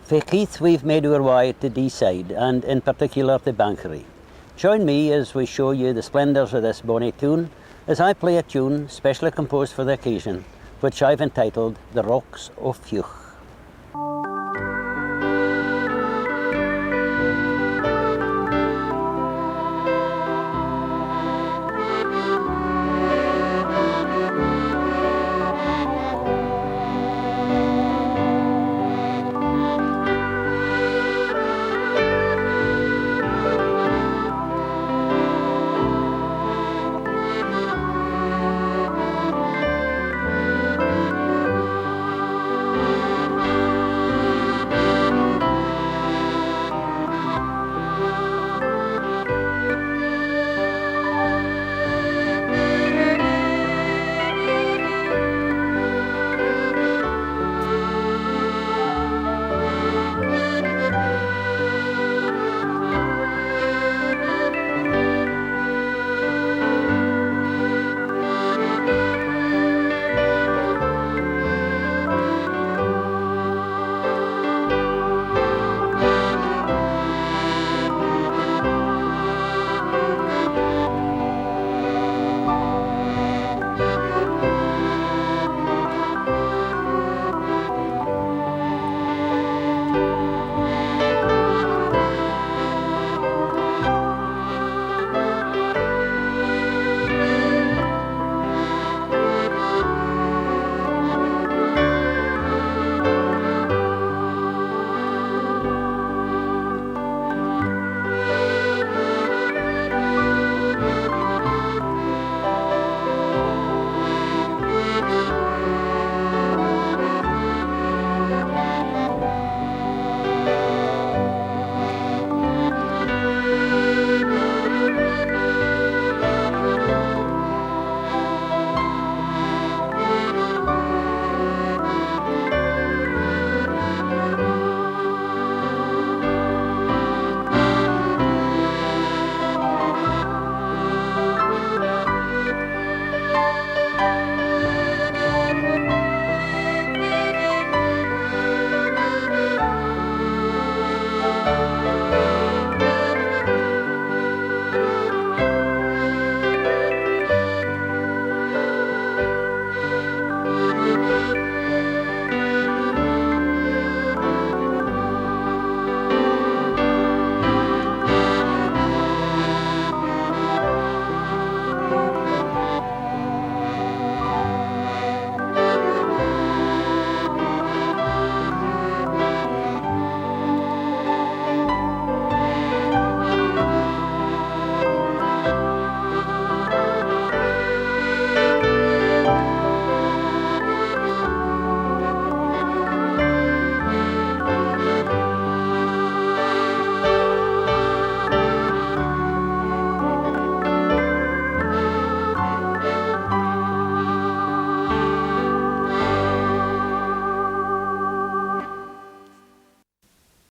For Keith, we've made our way to Deeside, and in particular to Banchory. Join me as we show you the splendours of this bonny tune, as I play a tune specially composed for the occasion, which I've entitled The Rocks of Fuch.